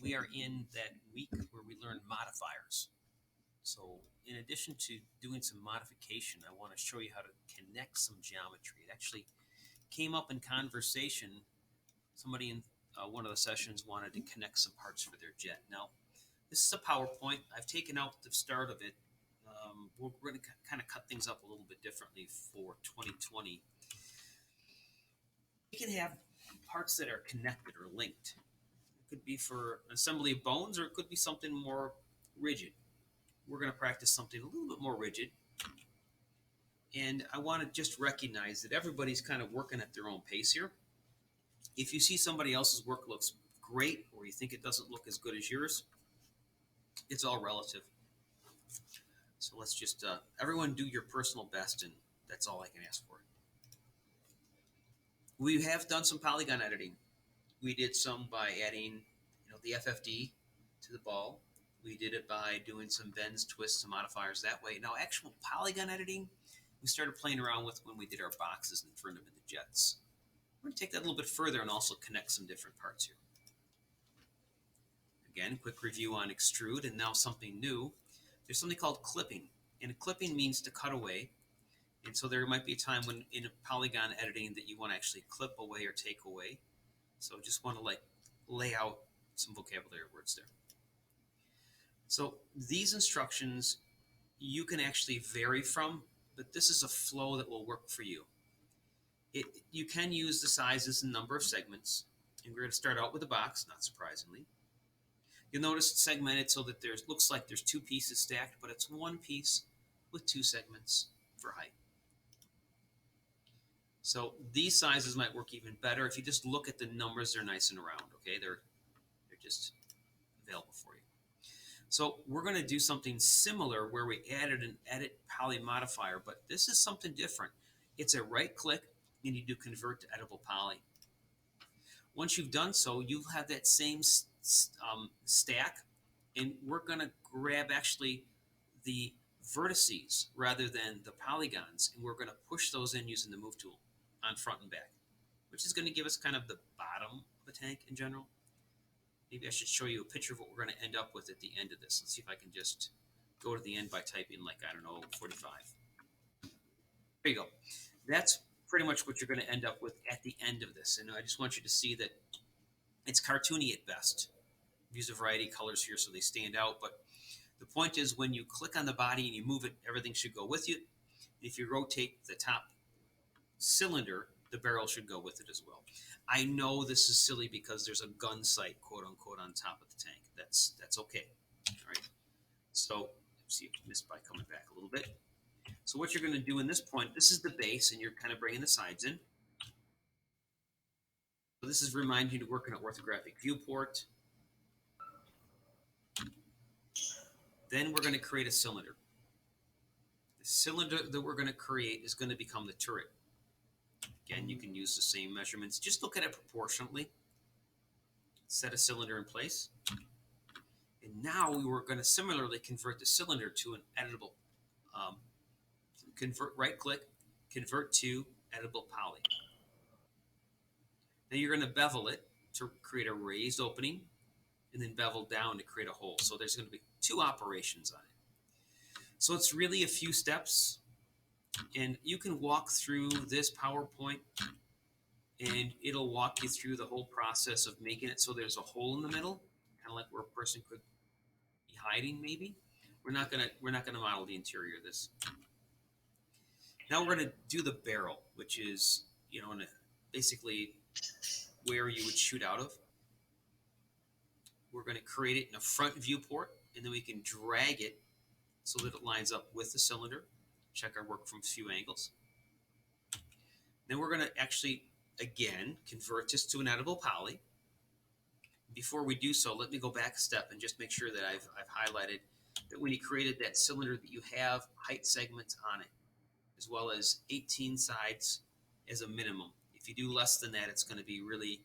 we are in that week where we learn modifiers. So in addition to doing some modification, I want to show you how to connect some geometry. It actually came up in conversation. Somebody in one of the sessions wanted to connect some parts for their jet. Now, this is a PowerPoint. I've taken out the start of it. We're going to kind of cut things up a little bit differently for 2020. We can have parts that are connected or linked. It could be for an assembly of bones, or it could be something more rigid. We're going to practice something a little bit more rigid. And I want to just recognize that everybody's kind of working at their own pace here. If you see somebody else's work looks great, or you think it doesn't look as good as yours, it's all relative. So let's just, everyone do your personal best, and that's all I can ask for. We have done some polygon editing. We did some by adding, the FFD to the ball. We did it by doing some bends, twists, and modifiers that way. Now, actual polygon editing, we started playing around with when we did our boxes and turned them into jets. We're going to take that a little bit further and also connect some different parts here. Again, quick review on extrude, and now something new. There's something called clipping, and clipping means to cut away. And so there might be a time when in a polygon editing that you want to actually clip away or take away. So just want to lay out some vocabulary words there. So these instructions you can actually vary from, but this is a flow that will work for you. You can use the sizes and number of segments, and we're going to start out with a box, not surprisingly. You'll notice it's segmented so that looks like there's two pieces stacked, but it's one piece with two segments for height. So these sizes might work even better. If you just look at the numbers, they're nice and round, okay? They're just available for you. So we're going to do something similar where we added an edit poly modifier, but this is something different. It's a right click, and you do convert to editable poly. Once you've done so, you'll have that same stack, and we're going to grab actually the vertices rather than the polygons, and we're going to push those in using the move tool on front and back, which is going to give us kind of the bottom of the tank in general. Maybe I should show you a picture of what we're going to end up with at the end of this. Let's see if I can just go to the end by typing 45. There you go. That's pretty much what you're going to end up with at the end of this. And I just want you to see that it's cartoony at best. Use a variety of colors here so they stand out. But the point is, when you click on the body and you move it, everything should go with you. If you rotate the top cylinder, the barrel should go with it as well. I know this is silly because there's a gun sight, quote unquote, on top of the tank. That's okay. All right. So let's see if I missed by coming back a little bit. So what you're going to do in this point, this is the base, and you're kind of bringing the sides in. So this is reminding you to work in an orthographic viewport. Then we're going to create a cylinder. The cylinder that we're going to create is going to become the turret. Again, you can use the same measurements. Just look at it proportionately. Set a cylinder in place. And now we were going to similarly convert the cylinder to an editable. Right click, convert to editable poly. Now you're going to bevel it to create a raised opening, and then bevel down to create a hole. So there's going to be two operations on it. So it's really a few steps, and you can walk through this PowerPoint, and it'll walk you through the whole process of making it so there's a hole in the middle, kind of like where a person could be hiding. Maybe we're not gonna model the interior of this. Now we're going to do the barrel, which is basically where you would shoot out of. We're going to create it in a front viewport, and then we can drag it so that it lines up with the cylinder. Check our work from a few angles. Then we're going to actually, again, convert this to an editable poly. Before we do so, let me go back a step and just make sure that I've highlighted that when you created that cylinder that you have height segments on it, as well as 18 sides as a minimum. If you do less than that, it's going to be really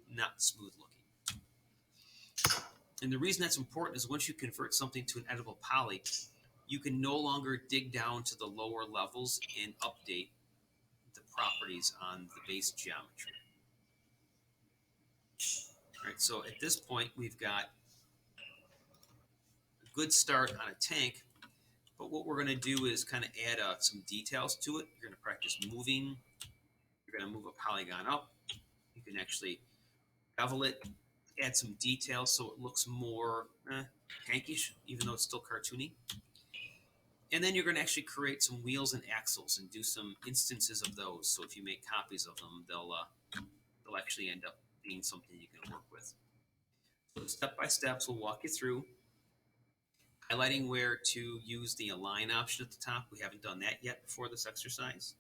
not smooth looking. And the reason that's important is once you convert something to an editable poly, you can no longer dig down to the lower levels and update the properties on the base geometry. All right, so at this point, we've got good start on a tank. But what we're going to do is kind of add some details to it. You're going to practice moving. You're going to move a polygon up. You can actually bevel it, add some details so it looks more tankish, even though it's still cartoony. And then you're going to actually create some wheels and axles and do some instances of those. So if you make copies of them, they'll actually end up being something you can work with. So step by steps, we'll walk you through, highlighting where to use the align option at the top. We haven't done that yet before this exercise.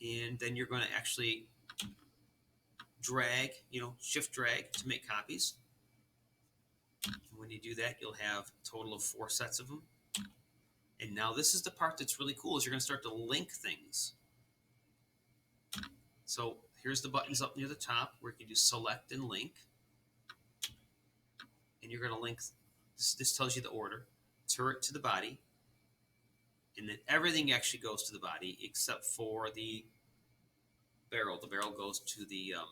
And then you're going to actually drag, shift drag to make copies. And when you do that, you'll have a total of 4 sets of them. And now this is the part that's really cool, is you're going to start to link things. So here's the buttons up near the top where you can do select and link. And you're going to link, this tells you the order, turret to the body. And then everything actually goes to the body except for the barrel. The barrel goes to the 3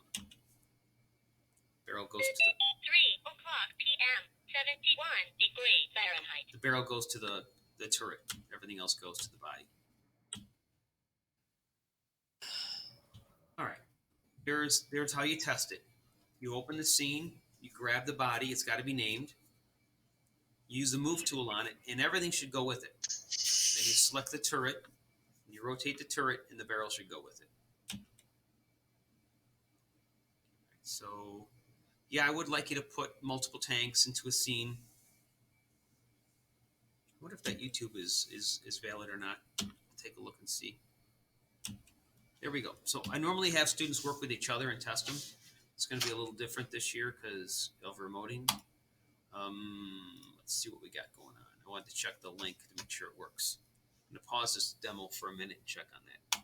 o'clock p.m. 71 degrees Fahrenheit. The barrel goes to the turret. Everything else goes to the body. All right. There's how you test it. You open the scene, you grab the body, it's got to be named. Use the move tool on it, and everything should go with it. Then you select the turret, and you rotate the turret, and the barrel should go with it. So, yeah, I would like you to put multiple tanks into a scene. I wonder if that YouTube is valid or not. Take a look and see. There we go. So I normally have students work with each other and test them. It's going to be a little different this year because of remoting. Let's see what we got going on. I wanted to check the link to make sure it works. I'm going to pause this demo for a minute and check on that.